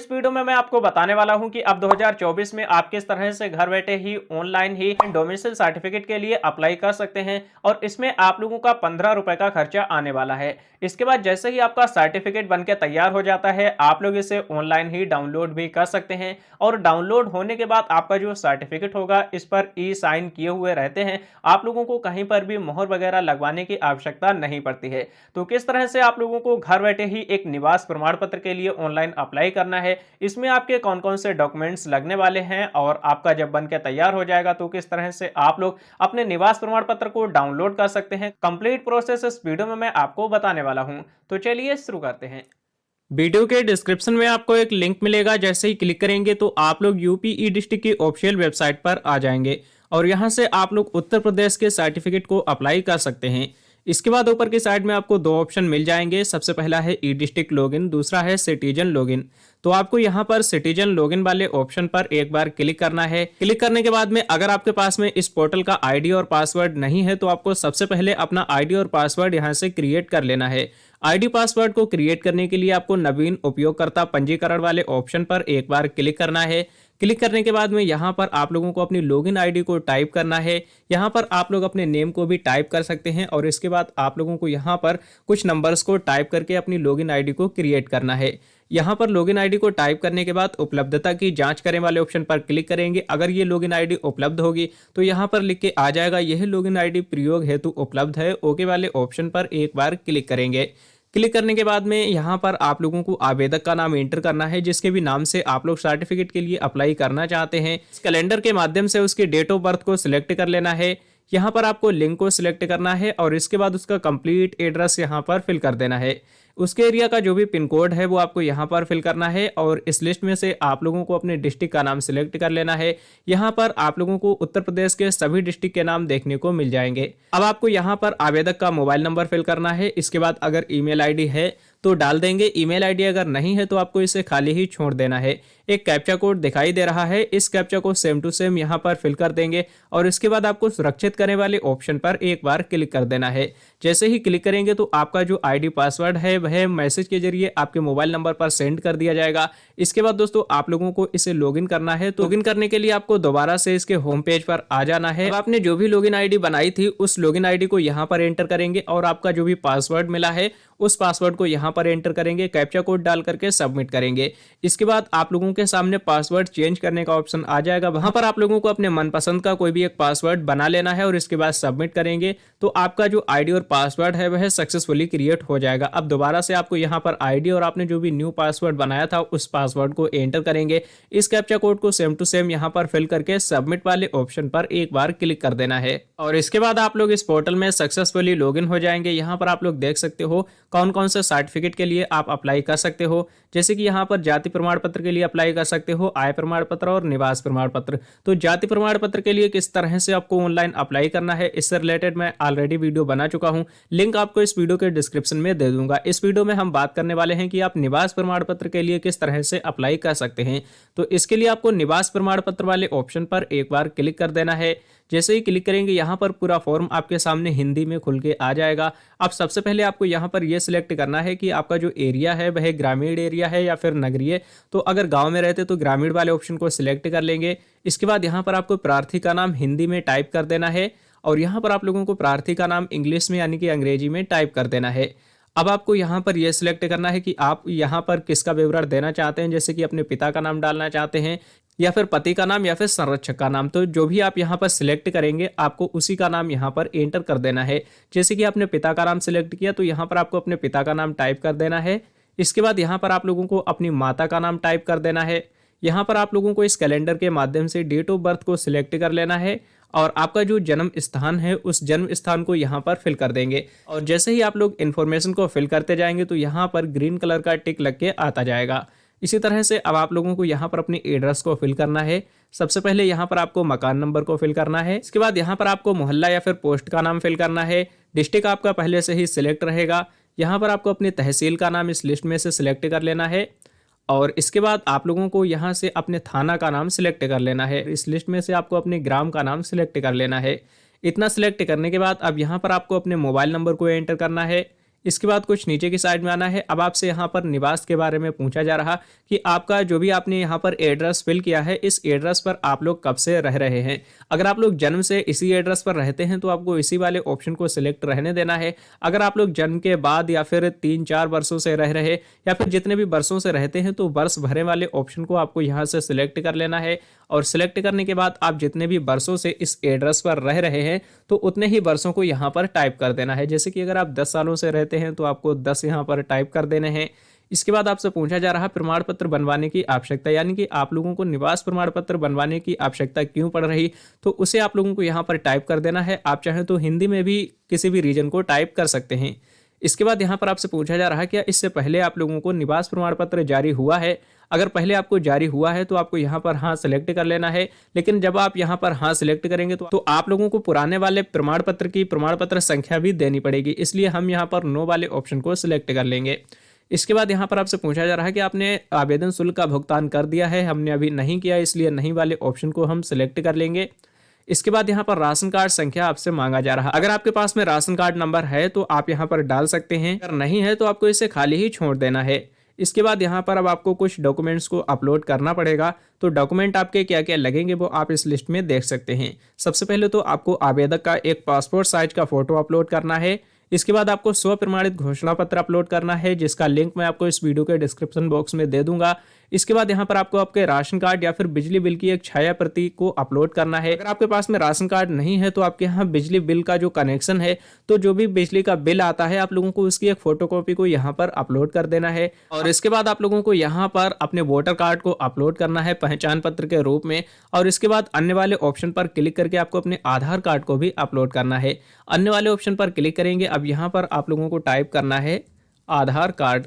इस वीडियो में मैं आपको बताने वाला हूं कि अब 2024 में आप किस तरह से घर बैठे ही ऑनलाइन ही डोमिसाइल सर्टिफिकेट के लिए अप्लाई कर सकते हैं और इसमें आप लोगों का 15 रुपए का खर्चा आने वाला है। इसके बाद जैसे ही आपका सर्टिफिकेट बनकर तैयार हो जाता है, आप लोग इसे ऑनलाइन ही डाउनलोड भी कर सकते हैं और डाउनलोड होने के बाद आपका जो सर्टिफिकेट होगा इस पर ई साइन किए हुए रहते हैं। आप लोगों को कहीं पर भी मोहर वगैरह लगवाने की आवश्यकता नहीं पड़ती है। तो किस तरह से आप लोगों को घर बैठे ही एक निवास प्रमाण पत्र के लिए ऑनलाइन अप्लाई करना है, इसमें आपके कौन कौन से डॉक्यूमेंट्स लगने वाले हैं और आपका जब बनकर तैयार हो जाएगा तो किस तरह से आप लोग अपने निवास प्रमाण पत्र को डाउनलोड कर सकते हैं, कंप्लीट प्रोसेस इस वीडियो में मैं आपको बताने वाला हूं। तो चलिए शुरू करते हैं। वीडियो के डिस्क्रिप्शन में आपको एक लिंक मिलेगा, जैसे ही क्लिक करेंगे तो आप लोग यूपी ई डिस्ट्रिक्ट की ऑफिशियल वेबसाइट पर आ जाएंगे और यहां से आप लोग उत्तर प्रदेश के सर्टिफिकेट को अप्लाई कर सकते हैं। इसके बाद ऊपर की साइड में आपको दो ऑप्शन मिल जाएंगे। सबसे पहला है ई डिस्ट्रिक्ट लॉगिन, दूसरा है सिटीजन लॉगिन। तो आपको यहाँ पर सिटीजन लॉगिन वाले ऑप्शन पर एक बार क्लिक करना है। क्लिक करने के बाद में अगर आपके पास में इस पोर्टल का आईडी और पासवर्ड नहीं है तो आपको सबसे पहले अपना आईडी और पासवर्ड यहाँ से क्रिएट कर लेना है। आईडी पासवर्ड को क्रिएट करने के लिए आपको नवीन उपयोगकर्ता पंजीकरण वाले ऑप्शन पर एक बार क्लिक करना है। क्लिक करने के बाद में यहाँ पर आप लोगों को अपनी लॉगिन आईडी को टाइप करना है। यहाँ पर आप लोग अपने नेम को भी टाइप कर सकते हैं और इसके बाद आप लोगों को यहाँ पर कुछ नंबर्स को टाइप करके अपनी लॉगिन आईडी को क्रिएट करना है। यहाँ पर लॉगिन आईडी को टाइप करने के बाद उपलब्धता की जांच करें वाले ऑप्शन पर क्लिक करेंगे। अगर ये लॉगिन आईडी उपलब्ध होगी तो यहाँ पर लिख के आ जाएगा यह लॉगिन आईडी प्रयोग हेतु उपलब्ध है। ओके वाले ऑप्शन पर एक बार क्लिक करेंगे। क्लिक करने के बाद में यहाँ पर आप लोगों को आवेदक का नाम एंटर करना है, जिसके भी नाम से आप लोग सर्टिफिकेट के लिए अप्लाई करना चाहते हैं। इस कैलेंडर के माध्यम से उसकी डेट ऑफ बर्थ को सिलेक्ट कर लेना है। यहाँ पर आपको लिंक को सिलेक्ट करना है और इसके बाद उसका कंप्लीट एड्रेस यहाँ पर फिल कर देना है। उसके एरिया का जो भी पिन कोड है वो आपको यहाँ पर फिल करना है और इस लिस्ट में से आप लोगों को अपने डिस्ट्रिक्ट का नाम सिलेक्ट कर लेना है। यहाँ पर आप लोगों को उत्तर प्रदेश के सभी डिस्ट्रिक्ट के नाम देखने को मिल जाएंगे। अब आपको यहाँ पर आवेदक का मोबाइल नंबर फिल करना है। इसके बाद अगर ईमेल आईडी है तो डाल देंगे, ईमेल आईडी अगर नहीं है तो आपको इसे खाली ही छोड़ देना है। एक कैप्चा कोड दिखाई दे रहा है, इस कैप्चा को सेम टू सेम यहाँ पर फिल कर देंगे और इसके बाद आपको सुरक्षित करने वाले ऑप्शन पर एक बार क्लिक कर देना है। जैसे ही क्लिक करेंगे तो आपका जो आईडी पासवर्ड है वह मैसेज के जरिए आपके मोबाइल नंबर पर सेंड कर दिया जाएगा। इसके बाद दोस्तों आप लोगों को इसे लॉगिन करना है। तो लॉगिन करने के लिए आपको दोबारा से इसके होम पेज पर आ जाना है। अब आपने जो भी लॉगिन आईडी बनाई थी उस लॉगिन आईडी को यहाँ पर एंटर करेंगे और आपका जो भी पासवर्ड मिला है उस पासवर्ड को यहाँ पर एंटर करेंगे, कैप्चा कोड डाल करके सबमिट करेंगे। इसके बाद आप लोगों के सामने पासवर्ड चेंज करने का ऑप्शन आ जाएगा। वहां पर आप लोगों को अपने मनपसंद का कोई भी एक पासवर्ड बना लेना है और इसके बाद सबमिट करेंगे तो आपका जो आईडी और पासवर्ड है वह सक्सेसफुली क्रिएट हो जाएगा। अब दोबारा से आपको यहाँ पर आईडी और आपने जो भी न्यू पासवर्ड बनाया था उस पासवर्ड को एंटर करेंगे। इस कैप्चा कोड को सेम टू सेम यहाँ पर फिल करके सबमिट वाले ऑप्शन पर एक बार क्लिक कर देना है और इसके बाद आप लोग इस पोर्टल में सक्सेसफुली लॉगिन हो जाएंगे। यहाँ पर आप लोग देख सकते हो कौन कौन से सर्टिफिकेट के लिए आप अप्लाई कर सकते हो, जैसे कि यहाँ पर जाति प्रमाण पत्र के लिए अप्लाई कर सकते हो, आय प्रमाण पत्र और निवास प्रमाण पत्र। तो जाति प्रमाण पत्र के लिए किस तरह से आपको ऑनलाइन अप्लाई करना है इससे रिलेटेड मैं ऑलरेडी वीडियो बना चुका हूँ, लिंक आपको इस वीडियो के डिस्क्रिप्शन में दे दूंगा। इस वीडियो में हम बात करने वाले हैं कि आप निवास प्रमाण पत्र के लिए किस तरह से अप्लाई कर सकते हैं। तो इसके लिए आपको निवास प्रमाण पत्र वाले ऑप्शन पर एक बार क्लिक कर देना है। जैसे ही क्लिक करेंगे यहाँ पर पूरा फॉर्म आपके सामने हिंदी में खुल के आ जाएगा। अब सबसे पहले आपको यहाँ पर यह सिलेक्ट करना है कि आपका जो एरिया है वह ग्रामीण एरिया है या फिर नगरीय। तो अगर गांव में रहते तो ग्रामीण वाले ऑप्शन को सिलेक्ट कर लेंगे। इसके बाद यहाँ पर आपको प्रार्थी का नाम हिंदी में टाइप कर देना है और यहाँ पर आप लोगों को प्रार्थी का नाम इंग्लिश में यानी कि अंग्रेजी में टाइप कर देना है। अब आपको यहाँ पर यह सिलेक्ट करना है कि आप यहाँ पर किसका विवरण देना चाहते हैं, जैसे कि अपने पिता का नाम डालना चाहते हैं या फिर पति का नाम या फिर संरक्षक का नाम। तो जो भी आप यहाँ पर सिलेक्ट करेंगे आपको उसी का नाम यहाँ पर एंटर कर देना है। जैसे कि आपने पिता का नाम सिलेक्ट किया तो यहाँ पर आपको अपने पिता का नाम टाइप कर देना है। इसके बाद यहाँ पर आप लोगों को अपनी माता का नाम टाइप कर देना है। यहाँ पर आप लोगों को इस कैलेंडर के माध्यम से डेट ऑफ बर्थ को सिलेक्ट कर लेना है और आपका जो जन्म स्थान है उस जन्म स्थान को यहाँ पर फिल कर देंगे। और जैसे ही आप लोग इन्फॉर्मेशन को फिल करते जाएंगे तो यहाँ पर ग्रीन कलर का टिक लग के आता जाएगा। इसी तरह से अब आप लोगों को यहाँ पर अपनी एड्रेस को फिल करना है। सबसे पहले यहाँ पर आपको मकान नंबर को फिल करना है। इसके बाद यहाँ पर आपको मोहल्ला या फिर पोस्ट का नाम फिल करना है। डिस्ट्रिक्ट आपका पहले से ही सिलेक्ट रहेगा। यहाँ पर आपको अपनी तहसील का नाम इस लिस्ट में से सिलेक्ट कर लेना है और इसके बाद आप लोगों को यहाँ से अपने थाना का नाम सिलेक्ट कर लेना है। इस लिस्ट में से आपको अपने ग्राम का नाम सिलेक्ट कर लेना है। इतना सिलेक्ट करने के बाद अब यहाँ पर आपको अपने मोबाइल नंबर को एंटर करना है। इसके बाद कुछ नीचे की साइड में आना है। अब आपसे यहाँ पर निवास के बारे में पूछा जा रहा कि आपका जो भी आपने यहाँ पर एड्रेस फिल किया है, इस एड्रेस पर आप लोग कब से रह रहे हैं। अगर आप लोग जन्म से इसी एड्रेस पर रहते हैं तो आपको इसी वाले ऑप्शन को सिलेक्ट रहने देना है। अगर आप लोग जन्म के बाद या फिर 3-4 वर्षों से रह रहे या फिर जितने भी वर्षों से रहते हैं तो वर्ष भरे वाले ऑप्शन को आपको यहाँ से सिलेक्ट कर लेना है। और सिलेक्ट करने के बाद आप जितने भी वर्षों से इस एड्रेस पर रह रहे हैं तो उतने ही वर्षों को यहाँ पर टाइप कर देना है। जैसे कि अगर आप 10 सालों से रहते हैं तो आपको 10 यहाँ पर टाइप कर देने हैं। इसके बाद आपसे पूछा जा रहा प्रमाण पत्र बनवाने की आवश्यकता, यानी कि आप लोगों को निवास प्रमाण पत्र बनवाने की आवश्यकता क्यों पड़ रही, तो उसे आप लोगों को यहाँ पर टाइप कर देना है। आप चाहें तो हिंदी में भी किसी भी रीजन को टाइप कर सकते हैं। इसके बाद यहाँ पर आपसे पूछा जा रहा है क्या इससे पहले आप लोगों को निवास प्रमाण पत्र जारी हुआ है। अगर पहले आपको जारी हुआ है तो आपको यहाँ पर हाँ सिलेक्ट कर लेना है। लेकिन जब आप यहाँ पर हाँ सिलेक्ट करेंगे तो आप लोगों को पुराने वाले प्रमाण पत्र की प्रमाण पत्र संख्या भी देनी पड़ेगी, इसलिए हम यहाँ पर नो वाले ऑप्शन को सिलेक्ट कर लेंगे। इसके बाद यहाँ पर आपसे पूछा जा रहा है कि आपने आवेदन शुल्क का भुगतान कर दिया है। हमने अभी नहीं किया, इसलिए नहीं वाले ऑप्शन को हम सिलेक्ट कर लेंगे। इसके बाद यहाँ पर राशन कार्ड संख्या आपसे मांगा जा रहा है। अगर आपके पास में राशन कार्ड नंबर है तो आप यहाँ पर डाल सकते हैं, अगर नहीं है तो आपको इसे खाली ही छोड़ देना है। इसके बाद यहाँ पर अब आपको कुछ डॉक्यूमेंट्स को अपलोड करना पड़ेगा। तो डॉक्यूमेंट आपके क्या क्या लगेंगे वो आप इस लिस्ट में देख सकते हैं। सबसे पहले तो आपको आवेदक का एक पासपोर्ट साइज का फोटो अपलोड करना है। इसके बाद आपको स्व प्रमाणित घोषणा पत्र अपलोड करना है, जिसका लिंक मैं आपको इस वीडियो के डिस्क्रिप्शन बॉक्स में दे दूंगा। इसके बाद यहाँ पर आपको आपके राशन कार्ड या फिर बिजली बिल की एक छाया प्रति को अपलोड करना है। अगर आपके पास में राशन कार्ड नहीं है तो आपके यहाँ बिजली बिल का जो कनेक्शन है, तो जो भी बिजली का बिल आता है आप लोगों को उसकी एक फोटोकॉपी को यहाँ पर अपलोड कर देना है। और इसके बाद आप लोगों को यहाँ पर अपने वोटर कार्ड को अपलोड करना है पहचान पत्र के रूप में। और इसके बाद अन्य वाले ऑप्शन पर क्लिक करके आपको अपने आधार कार्ड को भी अपलोड करना है। अन्य वाले ऑप्शन पर क्लिक करेंगे। अब यहाँ पर आप लोगों को टाइप करना है आधार कार्ड।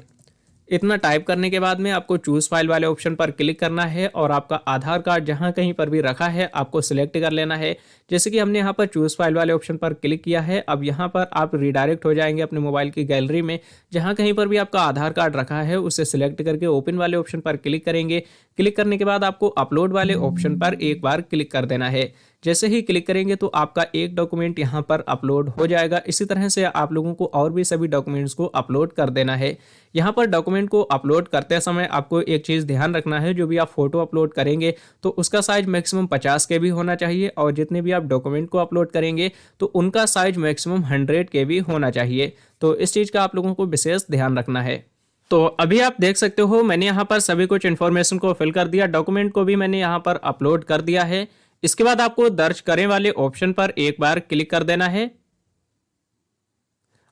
इतना टाइप करने के बाद में आपको चूज फाइल वाले ऑप्शन पर क्लिक करना है और आपका आधार कार्ड जहां कहीं पर भी रखा है आपको सिलेक्ट कर लेना है। जैसे कि हमने यहाँ पर चूज फाइल वाले ऑप्शन पर क्लिक किया है। अब यहाँ पर आप रिडायरेक्ट हो जाएंगे अपने मोबाइल की गैलरी में। जहां कहीं पर भी आपका आधार कार्ड रखा है उसे सिलेक्ट करके ओपन वाले ऑप्शन पर क्लिक करेंगे। क्लिक करने के बाद आपको अपलोड वाले ऑप्शन पर एक बार क्लिक कर देना है। जैसे ही क्लिक करेंगे तो आपका एक डॉक्यूमेंट यहाँ पर अपलोड हो जाएगा। इसी तरह से आप लोगों को और भी सभी डॉक्यूमेंट्स को अपलोड कर देना है। यहाँ पर डॉक्यूमेंट को अपलोड करते समय आपको एक चीज़ ध्यान रखना है, जो भी आप फोटो अपलोड करेंगे तो उसका साइज मैक्सिमम 50 KB होना चाहिए और जितने भी आप डॉक्यूमेंट को अपलोड करेंगे तो उनका साइज मैक्सिमम 100 KB होना चाहिए। तो इस चीज़ का आप लोगों को विशेष ध्यान रखना है। तो अभी आप देख सकते हो मैंने यहाँ पर सभी कुछ इन्फॉर्मेशन को फिल कर दिया, डॉक्यूमेंट को भी मैंने यहाँ पर अपलोड कर दिया है। इसके बाद आपको दर्ज करें वाले ऑप्शन पर एक बार क्लिक कर देना है।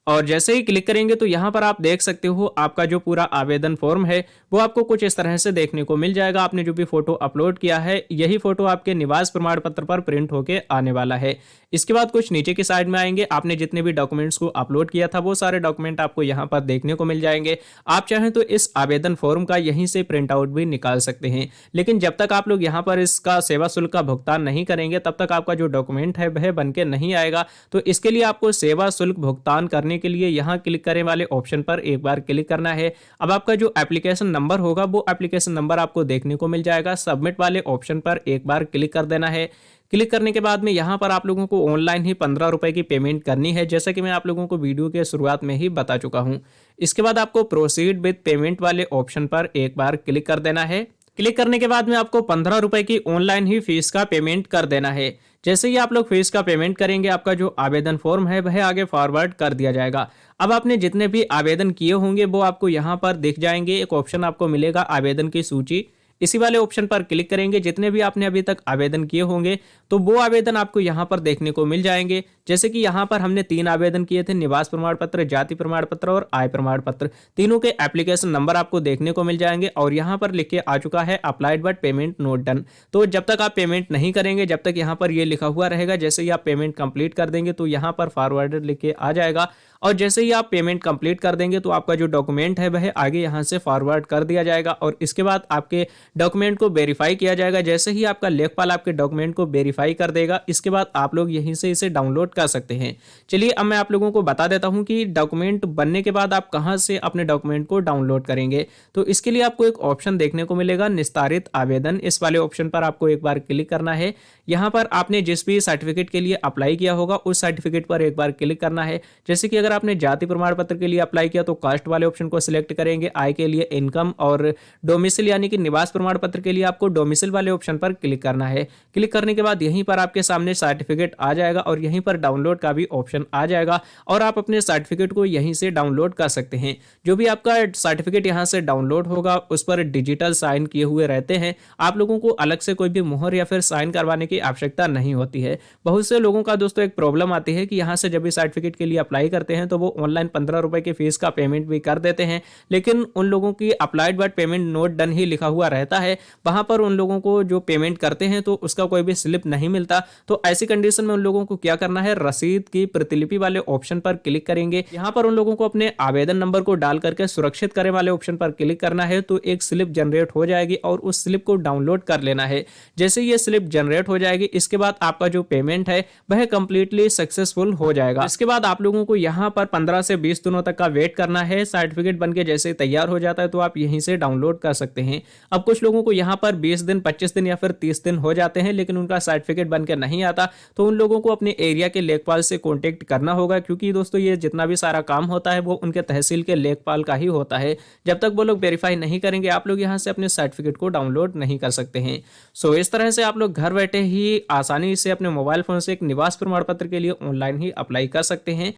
और जैसे ही क्लिक करेंगे तो यहाँ पर आप देख सकते हो आपका जो पूरा आवेदन फॉर्म है वो आपको कुछ इस तरह से देखने को मिल जाएगा। आपने जो भी फोटो अपलोड किया है यही फोटो आपके निवास प्रमाण पत्र पर प्रिंट होके आने वाला है। इसके बाद कुछ नीचे की साइड में आएंगे, आपने जितने भी डॉक्यूमेंट्स को अपलोड किया था वो सारे डॉक्यूमेंट आपको यहाँ पर देखने को मिल जाएंगे। आप चाहें तो इस आवेदन फॉर्म का यहीं से प्रिंट आउट भी निकाल सकते हैं, लेकिन जब तक आप लोग यहाँ पर इसका सेवा शुल्क का भुगतान नहीं करेंगे तब तक आपका जो डॉक्यूमेंट है वह बन के नहीं आएगा। तो इसके लिए आपको सेवा शुल्क भुगतान करने के लिए यहाँ क्लिक करें वाले ऑप्शन पर एक बार क्लिक करना है। अब आपका जो एप्लीकेशन नंबर होगा वो एप्लीकेशन नंबर आपको देखने को मिल जाएगा। सबमिट वाले ऑप्शन पर एक बार क्लिक कर देना है। क्लिक करने के बाद में यहाँ पर आप लोगों को ऑनलाइन ही 15 रुपए की पेमेंट करनी है, जैसा कि मैं आप लोगों को वीडियो के शुरुआत में ही बता चुका हूँ। इसके बाद आपको प्रोसीड विद पेमेंट वाले ऑप्शन पर एक बार क्लिक कर देना है। क्लिक करने के बाद में आपको 15 रुपए की ऑनलाइन ही फीस का पेमेंट कर देना है। जैसे ही आप लोग फीस का पेमेंट करेंगे आपका जो आवेदन फॉर्म है वह आगे फॉरवर्ड कर दिया जाएगा। अब आपने जितने भी आवेदन किए होंगे वो आपको यहाँ पर दिख जाएंगे। एक ऑप्शन आपको मिलेगा आवेदन की सूची, इसी वाले ऑप्शन पर क्लिक करेंगे। जितने भी आपने अभी तक आवेदन किए होंगे तो वो आवेदन आपको यहाँ पर देखने को मिल जाएंगे। जैसे कि यहाँ पर हमने 3 आवेदन किए थे, निवास प्रमाण पत्र, जाति प्रमाण पत्र और आय प्रमाण पत्र। तीनों के एप्लीकेशन नंबर आपको देखने को मिल जाएंगे और यहाँ पर लिख के आ चुका है applied but payment not done. तो जब तक आप पेमेंट नहीं करेंगे जब तक यहाँ पर ये लिखा हुआ रहेगा। जैसे ही आप पेमेंट कंप्लीट कर देंगे तो यहाँ पर फॉरवर्डेड लिख के आ जाएगा और जैसे ही आप पेमेंट कंप्लीट कर देंगे तो आपका जो डॉक्यूमेंट है वह आगे यहाँ से फॉरवर्ड कर दिया जाएगा और इसके बाद आपके डॉक्यूमेंट को वेरीफाई किया जाएगा। जैसे ही आपका लेखपाल आपके डॉक्यूमेंट को वेरीफाई कर देगा, इसके बाद आप लोग यहीं से इसे डाउनलोड कर सकते हैं। चलिए अब मैं आप लोगों को बता देता हूं कि डॉक्यूमेंट बनने के बाद आप कहां से अपने डॉक्यूमेंट को डाउनलोड करेंगे। तो इसके लिए आपको एक ऑप्शन देखने को मिलेगा, निस्तारित आवेदन। इस वाले ऑप्शन पर आपको एक बार क्लिक करना है। यहां पर आपने जिस भी सर्टिफिकेट के लिए अप्लाई किया होगा उस सर्टिफिकेट पर एक बार क्लिक करना है। जैसे कि अगर आपने जाति प्रमाण पत्र के लिए अप्लाई किया तो कास्ट वाले ऑप्शन को सिलेक्ट करेंगे, आय के लिए इनकम, और डोमिसिल यानी कि निवास प्रमाण पत्र के लिए आपको डोमिसिल वाले ऑप्शन पर क्लिक करना है। क्लिक करने के बाद यहीं पर आपके सामने सर्टिफिकेट आ जाएगा और यहीं पर डाउनलोड का भी ऑप्शन आ जाएगा और आप अपने सर्टिफिकेट को यहीं से डाउनलोड कर सकते हैं। जो भी आपका सर्टिफिकेट यहां से डाउनलोड होगा उस पर डिजिटल साइन किए हुए रहते हैं। आप लोगों को अलग से कोई भी मुहर या फिर साइन करवाने की आवश्यकता नहीं होती है। बहुत से लोगों का दोस्तों एक प्रॉब्लम आती है कि यहां से जब भी सर्टिफिकेट के लिए अप्लाई करते हैं तो वो ऑनलाइन 15 रुपए की फीस का पेमेंट भी कर देते हैं, लेकिन उन लोगों की applied but payment not done ही लिखा हुआ रहता है। वहां पर उन लोगों को जो पेमेंट करते हैं तो उसका कोई भी स्लिप नहीं मिलता। तो ऐसी कंडीशन में उन लोगों को क्या करना है, रसीद की प्रतिलिपि वाले ऑप्शन पर क्लिक करेंगे। यहां पर उन लोगों को अपने आवेदन नंबर को डाल करके सुरक्षित करें वाले ऑप्शन पर क्लिक करना है, तो एक स्लिप जनरेट हो जाएगी और उस स्लिप को डाउनलोड कर लेना है। जैसे ये स्लिप जनरेट हो जाएगी इसके बाद आपका जो पेमेंट है वह कंप्लीटली सक्सेसफुल हो जाएगा। इसके बाद आप लोगों को यहां पर 15 से 20 दिनों तक का वेट करना है। सर्टिफिकेट बनके जैसे तैयार हो जाता है तो आप यहीं से डाउनलोड कर सकते हैं। अब कुछ लोगों को यहां पर 20 दिन, 25 दिन या फिर 30 दिन हो जाते हैं लेकिन उनका सर्टिफिकेट बनकर नहीं आता, तो उन लोगों को अपने एरिया के लेखपाल से कॉन्टेक्ट करना होगा, क्योंकि दोस्तों ये जितना भी सारा काम होता है वो उनके तहसील के लेखपाल का ही होता है। जब तक वो लोग वेरीफाई नहीं करेंगे आप लोग यहां से अपने सर्टिफिकेट को डाउनलोड नहीं कर सकते हैं। सो इस तरह से आप लोग घर बैठे ही आसानी से अपने मोबाइल फोन से एक निवास प्रमाण पत्र के लिए ऑनलाइन ही अप्लाई कर सकते हैं।